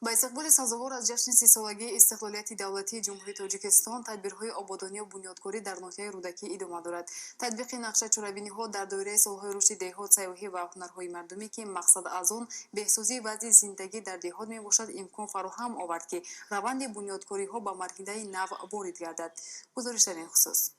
با استقبال سازوار از جشن 30 سالگی استقلالیت دولتی جمهوری تاجیکستان، تدبیرهای آبادانی و بنیادکاری در ناحیه رودکی ادامه دارد. تطبیق نقشه چرابینی‌ها در دایره سالهای رشد دهات، سیاحی و هنرهای مردمی که مقصد از آن بهسازی وضع زندگی در دهات میباشد، امکان فراهم آورد که روند بنیادکاری‌ها به مرحله نو وارد گردد. گزارش در این خصوص.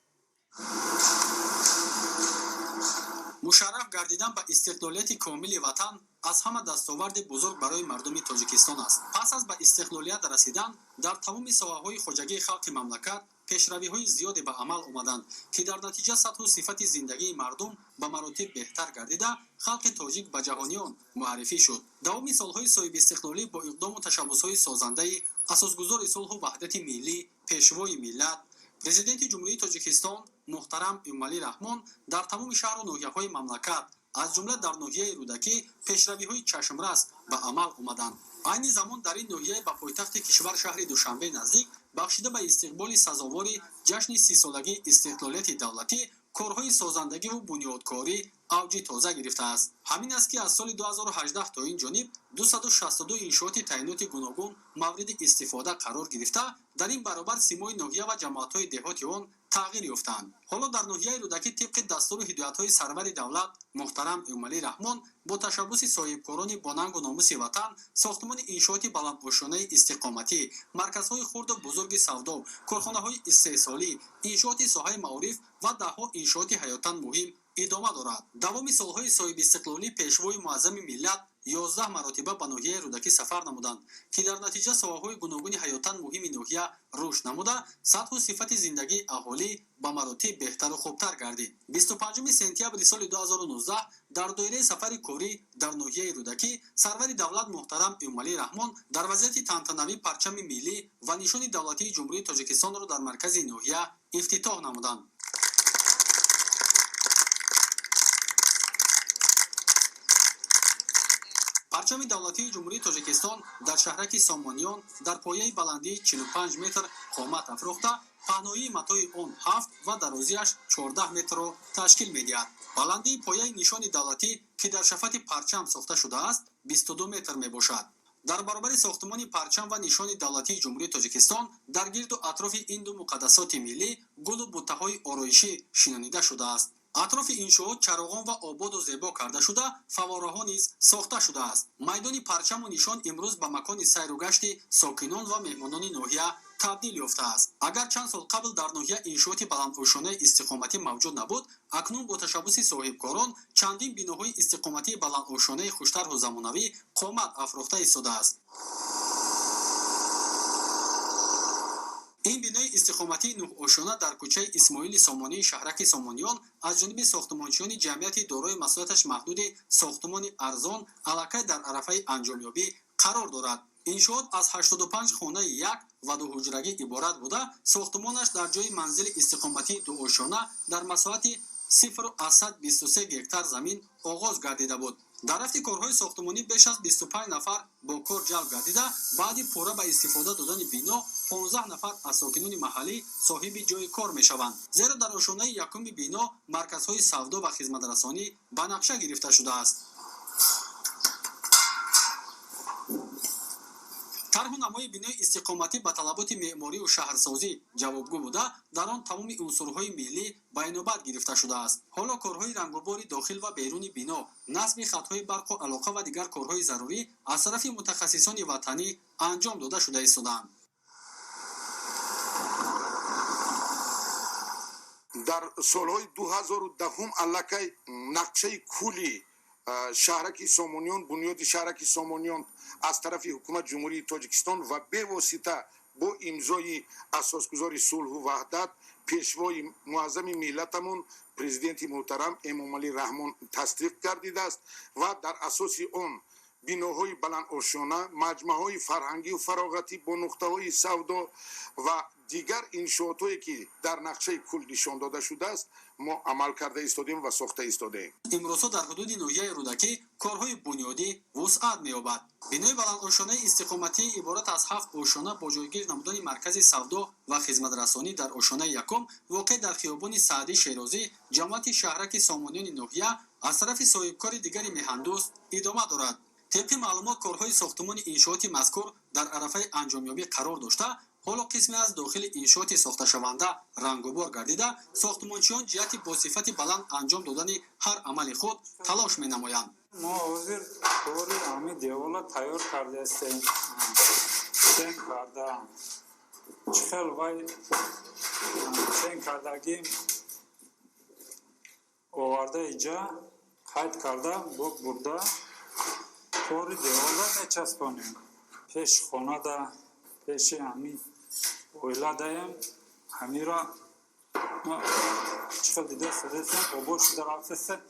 مشرف гардидан ба истиқлолияти комили ватан аз ҳама дастоварди бузург барои мардуми тоҷикистон аст. пас аз ба истиқлолият расидан дар тамоми соҳаҳои хоҷагии халқи мамлакат пешравиҳои зиёде ба амал омаданд, ки дар натиҷа сатҳу сифати зиндагии мардум ба маротиб беҳтар гардида, халқи тоҷик ба ҷаҳониён муаррифӣ шуд. давоми солҳои соҳиби истиқлолӣ бо иқдому ташаббусҳои созандаи асосгузори сулҳу ваҳдати миллӣ, пешвои миллат, президенти ҷумҳурии тоҷикистон муҳтарам эмомалӣ раҳмон дар тамоми шаҳру ноҳияҳои мамлакат, аз ҷумла дар ноҳияи рӯдакӣ пешравиҳои чашмрас ба амал омаданд. айни замон дар ин ноҳия ба пойтахти кишвар шаҳри душанбе наздик бахшида ба истиқболи сазовори ҷашни 30-солагии истиқлолияти давлатӣ корҳои созандагиву бунёдкорӣ авҷи тоза гирифтааст. ҳамин аст ки аз соли 2018 то ин ҷониб 262 иншооти таъиноти гуногун мавриди истифода қарор гирифта, дар ин баробар симои ноҳия ва ҷамоатҳои деҳоти он тағйир ёфтанд. ҳоло дар ноҳияи рӯдакӣ тибқи дастуру ҳидоятҳои сарвари давлат муҳтарам эмомалӣ раҳмон бо ташаббуси соҳибкорони бо нангу номуси ватан сохтмони иншооти баландпӯшонаи истиқоматӣ, марказҳои хурду бузурги савдо, корхонаҳои истеҳсолӣ, иншооти соҳаи маориф ва даҳҳо иншооти ҳаётан муҳим идома дорад. давоми солҳои соҳиби истиқлолӣ пешвои муаззами миллат 11 маротиба ба ноҳияи рӯдакӣ сафар намуданд, ки дар натиҷа соҳаҳои гуногуни ҳаётан муҳими ноҳия рушд намуда, сатҳу сифати зиндагии аҳолӣ ба маротиб беҳтару хубтар гардид. 25 сентябри соли 2019 дар доираи сафари корӣ дар ноҳияи рӯдакӣ сарвари давлат муҳтарам эмомалӣ раҳмон дар вазъияти тантанавӣ парчами миллӣ ва нишони давлатии ҷумҳурии тоҷикистонро дар маркази ноҳия ифтитоҳ намуданд. парчами давлатии ҷумҳурии тоҷикистон дар шаҳраки сомониён дар пояи баландии 45 метр қомат афрохта, паҳноии матои он 7 ва дарозиаш 14 метрро ташкил медиҳад. баландии пояи нишони давлатӣ, ки дар шафати парчам сохта шудааст, 22 метр мебошад. дар баробари сохтмони парчам ва нишони давлатии ҷумҳурии тоҷикистон дар гирду атрофи ин ду муқаддасоти миллӣ гулу буттаҳои ороишӣ шинонида шудааст. атрофи иншоот чароғон ва ободу зебо карда шуда, фаввораҳо низ сохта шудааст. майдони парчаму нишон имрӯз ба макони сайру гашти сокинон ва меҳмонони ноҳия табдил ёфтааст. агар чанд сол қабл дар ноҳия иншооти баландпӯшонаи истиқоматӣ мавҷуд набуд, акнун бо ташаббуси соҳибкорон чандин биноҳои истиқоматии баландпӯшонаи хуштарҳу замонавӣ қомат афрохта истодааст. ин бинои истиқоматии нӯҳошона дар кӯчаи исмоили сомонии шаҳраки сомониён аз ҷониби сохтмончиёни ҷамъияти дорои масъулияташ маҳдуди сохтмони арзон аллакай дар арафаи анҷомёбӣ қарор дорад. иншоот аз 85 хонаи як ва дуҳуҷрагӣ иборат буда, сохтмонаш дар ҷои манзили истиқоматии дуошона дар масоҳати 0,23 гектар замин оғоз гардида буд. дар рафти корҳои сохтмонӣ беш аз 25 нафар бо кор ҷалб гардида, баъди пурра ба истифода додани бино 15 нафар аз сокинони маҳаллӣ соҳиби ҷои кор мешаванд. зеро дар ошонаи якуми бино марказҳои савдо ва хизматрасонӣ ба нақша гирифта шудааст. тарҳу намои бинои истиқоматӣ ба талаботи меъморию шаҳрсозӣ ҷавобгӯ буда, дар он тамоми унсурҳои миллӣ ба инобат гирифта шудааст. ҳоло корҳои рангубори дохил ва беруни бино, насби хатҳои барқу алоқа ва дигар корҳои зарурӣ аз тарафи мутахассисони ватанӣ анҷом дода шуда истодаанд. дар солҳои 2010 аллакай нақшаи кӯли шаҳраки сомониён, бунёди шаҳраки сомониён аз тарафи ҳукумат ҷумҳурии тоҷикистон ва бевосита бо имзои асосгузори сулҳу ваҳдат пешвои муаззами миллатамон президенти муҳтарам эмомалӣ раҳмон тасдиқ гардидааст ва дар асоси он биноҳои баландошона, маҷмаъҳои фарҳангию фароғатӣ бо нуқтаҳои савдо ва дигар иншоотҳое ки дар нақшаи кул нишон дода шудааст, мо амал карда истодем ва сохта истодем. имрӯзҳо дар ҳудуди ноҳияи рӯдакӣ корҳои бунёдӣ вусъат меёбад. бинои баландошонаи истиқоматии иборат аз 7 ошона бо ҷойгир намудани маркази савдо ва хизматрасонӣ дар ошонаи якум, воқеъ дар хиёбони Саъдӣ Шерозӣ, ҷамоати шаҳраки сомониёни ноҳия аз тарафи соҳибкори дигари меҳандӯст идома дорад. طبق معلومات کارهای ساختمان انشاءات مذکور در عرفه انجامیابی قرار داشته، حالا قسمی از داخل انشاءات ساخته شونده رنگوبار گردیده، ساختمانچیان جهت با صفت بلند انجام دادن هر عمل خود تلاش می‌نمایند. ما حاضر کاری همین دیوالا تیار کرده هستیم، سنگ کرده چخل وای سنگ کردگیم آورده اینجا قید کرده با برده کاری دیوالا میچسبانیم. پیش خانه ده پیش همین اویلا دهیم همین را ما چخل دیده سدستیم اوبر شده رفتسته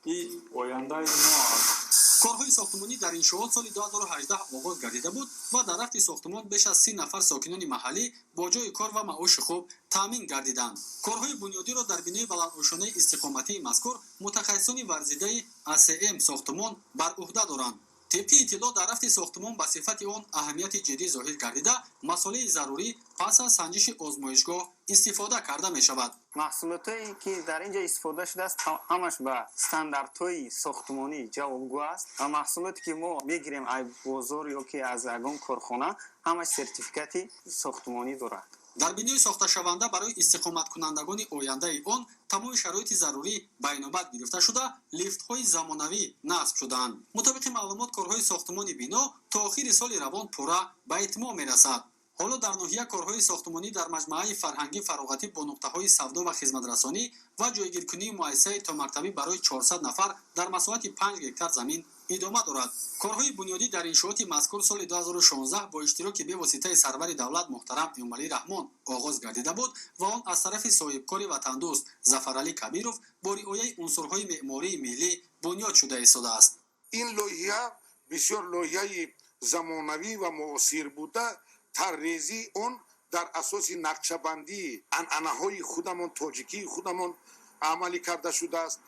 این آینده ما است. کارهای ساختمانی در انشاءات سال 2018 آغاز گردیده بود و در رفت ساختمان بیش از 30 نفر ساکنان محلی با جای کار و معاش خوب تامین گردیدند. کارهای بنیادی را در بینای بلندآشانه استقامتی مذکور متخصصان ورزیده ACM ساختمان بر عهده دارند. طبق اطلاع در رفت ساختمان به صفت آن اهمیت جدی ظاهر گردیده، مسئله ضروری پس از سنجش آزمایشگاه استفاده کرده می شود. محصولاتی که در اینجا استفاده شده است همش به استانداردهای ساختمانی جوابگو است و محصولاتی که ما میگیریم از بازار یا که از اگان کارخانه همش سرتیفیکاتی ساختمانی دارد. در بینای ساخته شونده برای استقامت کنندگان آینده آن تمام شرایط ضروری بینابر گرفته شده، لیفت‌های زمانوی نصب شده‌اند. مطابق معلومات کارهای ساختمان بنا تا آخر سال روان پورا به اتمام می‌رسد. حالا در ناحیه کارهای ساختمانی در مجموعه فرهنگی فراغتی با نقطه‌های سودا و خدمت‌رسانی و جایگیرکنی مؤسسه تا مکتبی برای 400 نفر در مساحت 5 هکتار زمین ادامه دارد. کارهای بنیادی در انشاءات مذکور سال 2016 با اشتراک به واسطه سرور دولت محترم امالی رحمان آغاز گردیده بود و آن از طرف صاحبکار وطندوست ظفرعلی کبیرов با رعایت عنصرهای معماری ملی بنیاد شده ایستاده است. این لایحه بسیار لایحه زمانوی و معاصر بوده. طرحریزی اون در اساس نقشه‌بندی عنعنه‌های خودمان تاجیکی خودمان عملی کرده شده است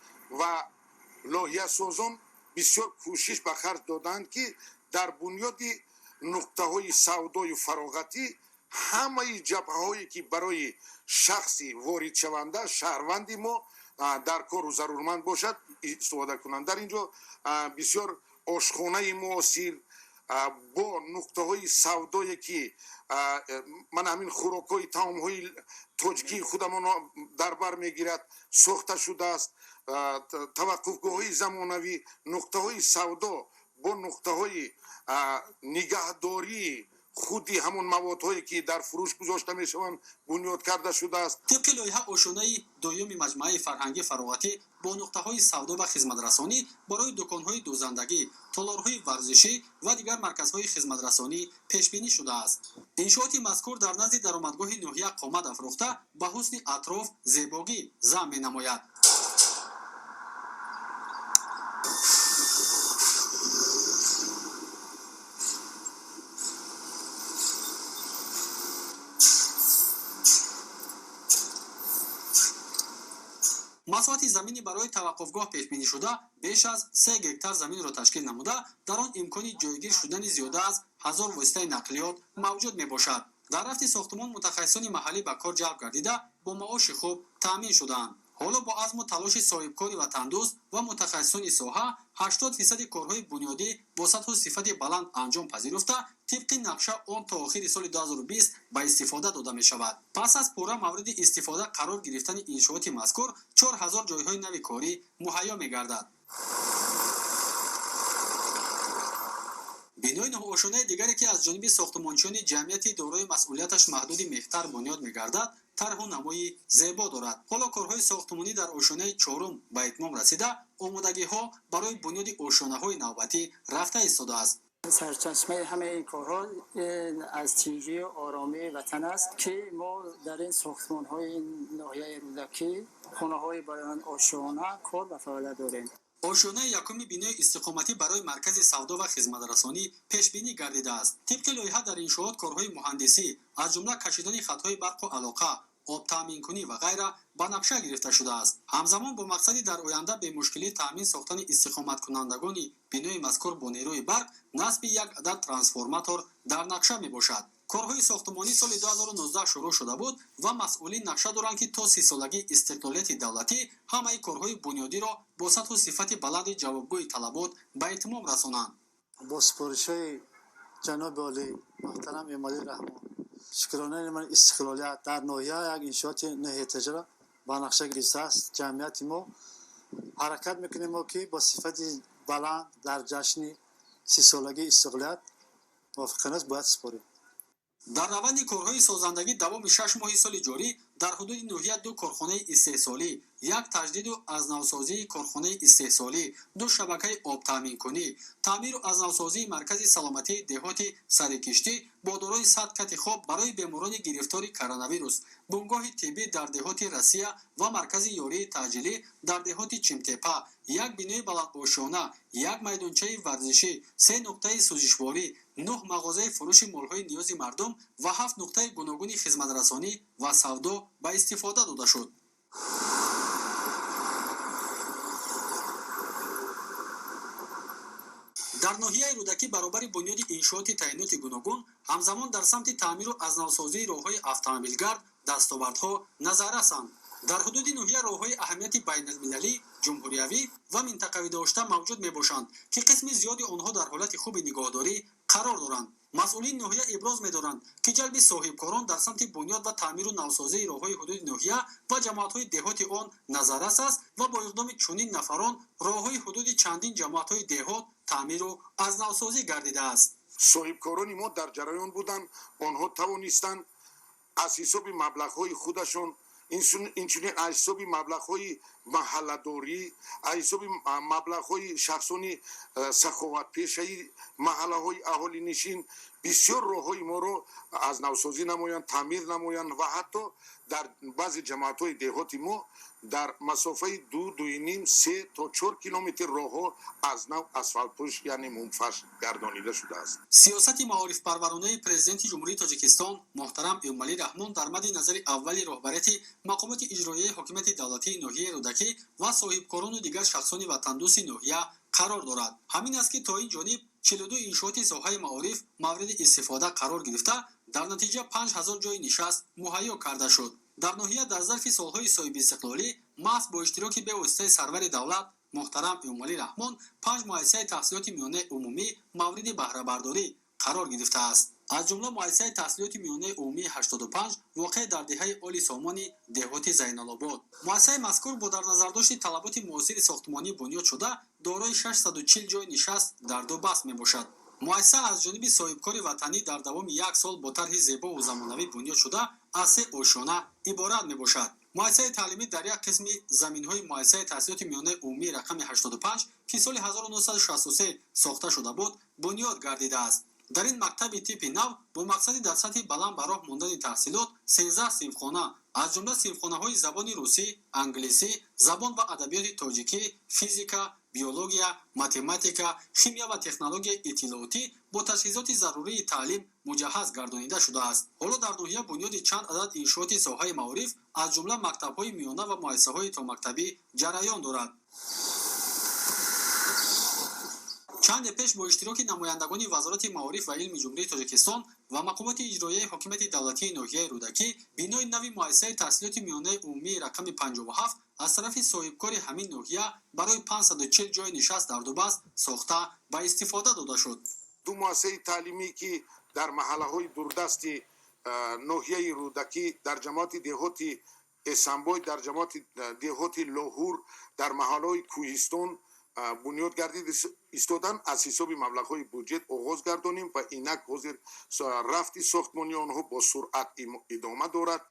و لایحه سازان بسیار کوشش به خرج دادند که در بنیاد نقطه‌های سودای فراغتی همه جبهه‌هایی که برای شخصی وارد شونده شهروندی ما در کار و ضرورمند باشد استفاده کنند. در اینجا بسیار آشخانه معاصر با نقطه‌های سودایی که من همین خوراک‌های طعام‌های تاجیکی خودمان در بر میگیرد ساخته شده است. توقفگاه‌های زمانوی، نقطه‌های سودا با نقطه‌های نگهداری خودی همون موادهایی که در فروش گذاشته میشوند بنیاد کرده شده است. طبق لایحه آشنای دوم مجموعه فرهنگی فراغتی با نقطه‌های سودا و خدمت‌رسانی برای دکان‌های دوزندگی، تالارهای ورزشی و دیگر مرکزهای خدمت‌رسانی پیش‌بینی شده است. انشاءات مذکور در نزد درآمدگاه ناحیه قامت افروخته به حسن اطراف زیبایی ظاهر می‌نماید. مساحت زمینی برای توقفگاه پیش بینی شده بیش از 3 هکتار زمین را تشکیل نموده، در آن امکان جایگیر شدن زیاده از 1000 واسطه نقلیات موجود می باشد. در رفت ساختمان متخصصان محلی به کار جلب گردیده با معاش خوب تامین شدند. حالا با عزم و تلاش صاحبکار وطندوست و متخصصان ساحه 80% کارهای بنیادی با سطح و صفت بلند انجام پذیرفته طبق نقشه آن تا آخر سال 2020 به استفاده داده می شود. پس از پورا مورد استفاده قرار گرفتن انشاءات مذکور 4000 جایهای نو کاری مهیا می گردد. بینای نوآشنای دیگری که از جانب ساختمانچیان جمعیت دارای مسئولیتش محدود مقدار بنیاد می‌گردد، طرح و نمای زیبا دارد. حالا کارهای ساختمانی در آشنای چهارم به اتمام رسیده، آمادگی‌ها برای بنیاد آشناهای نوبتی رفته ایستاده است. سرچشمه همه این کارها از تیجی و آرامی وطن است که ما در این ساختمان‌های ناحیه رودکی خانه‌های برای آشیانه کار و فعالیت داریم. آشیانه یکم بینای استقامتی برای مرکز سودا و خدمت‌رسانی پیش بینی گردیده است. طبق لایحه در انشاءات کارهای مهندسی از جمله کشیدن خطهای برق و علاقه، آب تامین کنی و غیره به نقشه گرفته شده است. همزمان با مقصد در آینده به مشکلی تامین ساختن استقامت کنندگان بینای مذکور با نیروی برق نصب یک عدد ترانسفورماتور در نقشه می باشد. کارهای ساختمانی سال 2019 شروع شده بود و مسئولین نقشه دارند که تا 30 سالگی استقلالیت دولتی همه کارهای بنیادی را با سطح و صفت بلند جوابگوی طلبات به اتمام رسانند. با سپارش‌های جناب عالی محترم امالی رحمان شکرانه من استقلالیت در ناحیه یک انشاءات ناحیه تجارت با نقشه گرفته است. جمعیت ما حرکت میکنیم ما که با صفت بلند در جشن 30 سالگی استقلالیت موافقانه است باید سپاریم. дар раванди корҳои созандагӣ давоми 6 моҳи соли ҷорӣ дар ҳудуди ноҳия 2 корхонаи истеҳсолӣ, як таҷдиду азнавсозии корхонаи истеҳсолӣ, 2 шабакаи обтаъминкунӣ, таъмиру азнавсозии маркази саломатии деҳоти Сарикиштӣ бо дорои 100 кати хоб барои беморони гирифтори коронавирус, бунгоҳи тиббӣ дар деҳоти Россия ва маркази ёрии таъҷилӣ дар деҳоти Чимтепа, як бинои баландошона, як майдончаи варзишӣ, 3 нуқтаи сӯзишворӣ, 9 мағозаи фурӯши молҳои ниёзи мардум ва 7 нуқтаи гуногуни хизматрасонӣ ва савдо ба истифода дода шуд. дар ноҳияи рӯдакӣ баробари бунёди иншооти таъйиноти гуногун ҳамзамон дар самти таъмиру азнавсозии роҳҳои автомобилгард дастовардҳо назаррасанд. дар ҳудуди ноҳия роҳҳои аҳамияти байналмилалӣ, ҷумҳуриявӣ ва минтақавӣ дошта мавҷуд мебошанд ки қисми зиёди онҳо дар ҳолати хуби нигоҳдорӣ қарор доранд. масъулини ноҳия иброз медоранд ки ҷалби соҳибкорон дар самти бунёд ва таъмиру навсозии роҳҳои ҳудуди ноҳия ва ҷамоатҳои деҳоти он назаррас аст ва бо иқдоми чунин нафарон роҳҳои ҳудуди чандин ҷамоатҳои деҳот таъмиру азнавсозӣ гардидааст. соҳибкорони мо дар ҷараён буданд. онҳо тавонистанд аз ҳисоби маблағҳои худашон, инчунин аз ҳисоби маблағҳои маҳалладорӣ, аз ҳисоби маблағҳои шахсони саховатпешаи маҳаллаҳои аҳолинишин бисёр роҳҳои моро аз навсозӣ намоянд, таъмир намоянд ва ҳатто дар баъзе ҷамоатҳои деҳоти мо дар масофаи 2-2.5-3 то 4 километр роҳҳо аз нав асфалтпӯш яъне мумфаш гардонида шудааст. сиёсати маорифпарваронаи президенти ҷумҳурии Тоҷикистон муҳтарам Эмомалӣ Раҳмон дар мадди назари аввали роҳбарияти мақомоти иҷроияи ҳокимияти давлатии ноҳияи рӯдакӣ ва соҳибкорону дигар шахсони ватандӯси ноҳия қарор дорад. ҳамин аст ки то ин ҷониб 42 иншооти соҳаи маориф мавриди истифода қарор гирифта, дар натиҷа 5000 ҷойи нишаст муҳайё карда шуд. дар ноҳия дар зарфи солҳои соҳиби истиқлолӣ маҳз бо иштироки бевоситаи сарвари давлат муҳтарам Эмомалӣ Раҳмон 5 муассисаи таҳсилоти миёнаи умумӣ мавриди баҳрабардорӣ қарор гирифтааст. аз ҷумла муассисаи таҳсилоти миёнаи умумии 85 воқеъ дар деҳаи Оли Сомони деҳоти Зайналобод. муассисаи мазкур бо дар назардошти талаботи муосири сохтмонӣ бунёд шуда дорои 640 ҷойи нишаст дар 2 баст мебошад. муассиса аз ҷониби соҳибкори ватанӣ дар давоми 1 сол бо тарҳи зебову замонавӣ бунёд шуда аз 3 ошона иборат мебошад. муассисаи таълимӣ дар як қисми заминҳои муассисаи таҳсилоти миёнаи умумии рақами 85 ки соли 1963 сохта шуда буд бунёд гардидааст. дар ин мактаби типи нав бо мақсади дар сатҳи баланд ба роҳ мондани таҳсилот 13 синфхона аз ҷумла синфхонаҳои забони русӣ, англисӣ, забон ва адабиёти тоҷикӣ, физика, биология, математика, химия ва технологияи иттилоотӣ бо таҷҳизоти зарурии таълим муҷаҳҳаз гардонида шудааст. ҳоло дар ноҳия бунёди чанд адад иншооти соҳаи маориф аз ҷумла мактабҳои миёна ва муассисаҳои томактабӣ ҷараён дорад. чанде пеш бо иштироки намояндагони вазорати маориф ва илми ҷумҳурии Тоҷикистон ва мақомоти иҷроияи ҳокимияти давлатии ноҳияи рӯдакӣ бинои нави муассисаи таҳсилоти миёнаи умумии рақами 57 аз тарафи соҳибкори ҳамин ноҳия барои 540 ҷойи нишаст дар 2 баст сохта ба истифода дода шуд. 2 муассисаи таълимӣ ки дар маҳаллаҳои дурдасти ноҳияи рӯдакӣ, дар ҷамоати деҳоти эсанбой, дар ҷамоати деҳоти лоҳур, дар маҳаллаҳои кӯҳистон бунёд гардид истоданд. аз ҳисоби маблағҳои буҷет оғоз гардонем ва инак ҳозир рафти сохтмони онҳо бо суръат идома дорад.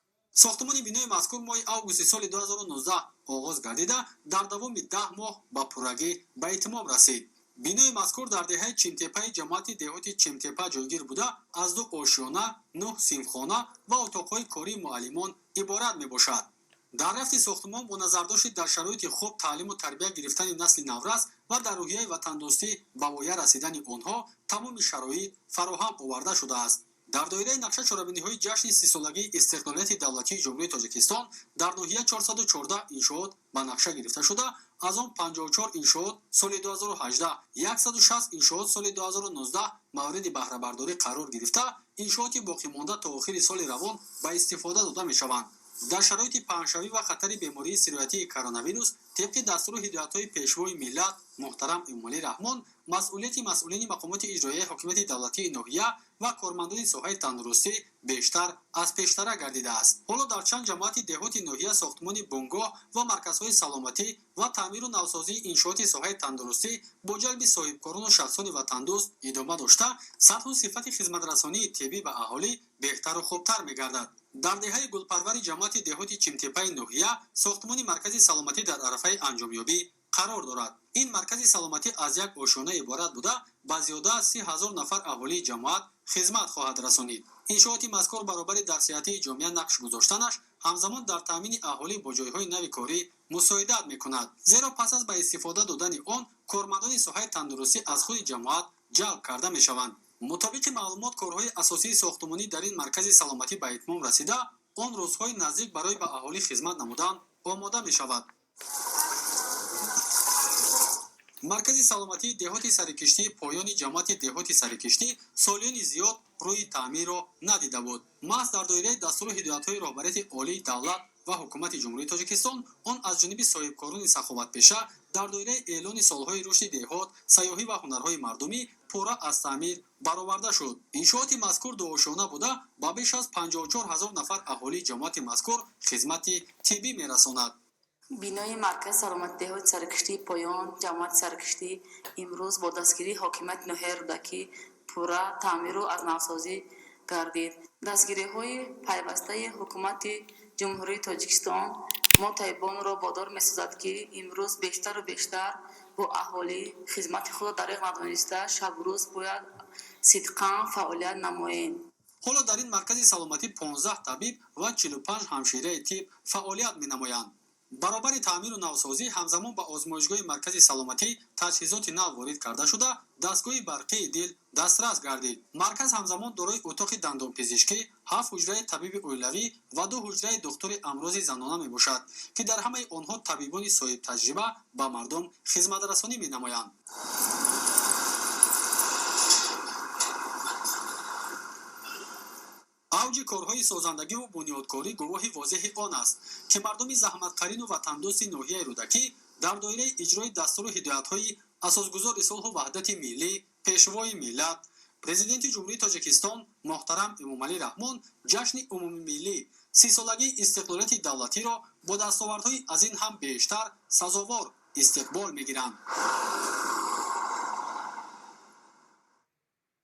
сохтмони бинои мазкур моҳи августи соли 2019 оғоз гардида дар давоми 10 моҳ ба пуррагӣ ба итмом расид. бинои мазкур дар деҳаи Чимтепаи ҷамоати деҳоти Чимтепа ҷойгир буда аз 2 ошиёна, 9 синфхона ва отоқҳои кории муаллимон иборат мебошад. дар рафти сохтмон бо назардошти дар шароити хуб таълиму тарбия гирифтани насли наврас ва дар рӯҳияи ватандӯстӣ ба воя расидани онҳо тамоми шароит фароҳам оварда шудааст. дар доираи нақша чорабиниҳои ҷашни 30 солагии истиқлолияти давлатии ҷумҳурии Тоҷикистон дар ноҳия 414 иншоот ба нақша гирифта шуда, аз он 54 иншоот соли 2018, 160 иншоот соли 2019 мавриди баҳрабардорӣ қарор гирифта, иншооти боқимонда то охири соли равон ба истифода дода мешаванд. дар шароити паҳншавӣ ва хатари бемории сироятии коронавирус тебқи дастуру ҳидоятҳои пешвои миллат муҳтарам эмомалӣ раҳмон масъулияти масъулини мақомоти иҷроияи ҳокимияти давлатии ноҳия ва кормандони соҳаи тандурустӣ бештар аз пештара гардидааст. ҳоло дар чанд ҷамоати деҳоти ноҳия сохтмони бунгоҳ ва марказҳои саломатӣ ва таъмиру навсозии иншооти соҳаи тандурустӣ бо ҷалби соҳибкорону шахсони ватандӯст идома дошта, сатҳу сифати хизматрасонии тиббӣ ба аҳолӣ беҳтару хубтар мегардад. дар деҳаи гулпарвари ҷамоати деҳоти чимтепаи ноҳия сохтмони маркази саломатӣ дар арафаи анҷомёбӣ қарор дорад. ин маркази саломатӣ аз як ошона иборат буда ба зиёда аз 30 000 нафар аҳолии ҷамоат хизмат хоҳад расонид. иншооти мазкур баробари дар сиҳатии ҷомеа нақш гузоштанаш ҳамзамон дар таъмини аҳолӣ бо ҷойҳои нави корӣ мусоидат мекунад, зеро пас аз ба истифода додани он кормандони соҳаи тандурустӣ аз худи ҷамоат ҷалб карда мешаванд. мутобиқи маълумот, корҳои асосии сохтмонӣ дар ин маркази саломатӣ ба итмом расида, он рӯзҳои наздик барои ба аҳолӣ хизмат намудан омода мешавад. маркази саломатии деҳоти сарикиштии поёни ҷамоати деҳоти сарикиштӣ солиёни зиёд рӯи таъмирро надида буд. маҳз дар доираи дастуру ҳидоятҳои роҳбарияти олии давлат ва ҳукумати ҷумҳурии Тоҷикистон, он аз ҷониби соҳибкорони саховатпеша дар доираи эълони солҳои рушди деҳот, сайёҳӣ ва ҳунарҳои мардумӣ пурра аз таъмир бароварда шуд. иншооти мазкур дуошона буда ба беш аз 54 000 нафар аҳолии ҷамоати мазкур хизмати тиббӣ мерасонад. бинои маркази саломати деҳоти сарикиштии поён ҷамоати сарикиштӣ имрӯз бо дастгирии ҳокимияти ноҳияи рӯдакӣ пурра таъмиру аз навсозӣ гардид. дастгириҳои пайвастаи ҳукумати ҷумҳурии Тоҷикистон мотайбонро водор месозад, ки имрӯз бештару бештар бо аҳолӣ хизмати худро дариғ надониста шабрӯз бояд сидқан фаъолият намоем. ҳоло дар ин маркази саломатӣ 15 табиб ва 45 ҳамшираи тиб фаъолият менамоянд. баробари таъмиру навсозӣ ҳамзамон ба озмоишгоҳи маркази саломатӣ таҷҳизоти нав ворид карда шуда, дастгоҳи барқии дил дастрас гардид. марказ ҳамзамон дорои утоқи дандонпизишкӣ, 7 ҳуҷраи табиби оилавӣ ва 2 ҳуҷраи духтури амрози занона мебошад, ки дар ҳамаи онҳо табибони соҳибтаҷриба ба мардум хизматрасонӣ менамоянд. авҷи корҳои созандагиву бунёдкорӣ гувоҳи возеҳи он аст, ки мардуми заҳматқарину ватандӯсти ноҳияи рӯдакӣ дар доираи иҷрои дастуру ҳидоятҳои асосгузори сулҳу ваҳдати миллӣ, пешвои миллат, президенти ҷумҳурии Тоҷикистон муҳтарам Эмомалӣ Раҳмон ҷашни умумимиллӣ 30-солагии истиқлолияти давлатиро бо дастовардҳои аз ин ҳам бештар сазовор истиқбол мегиранд.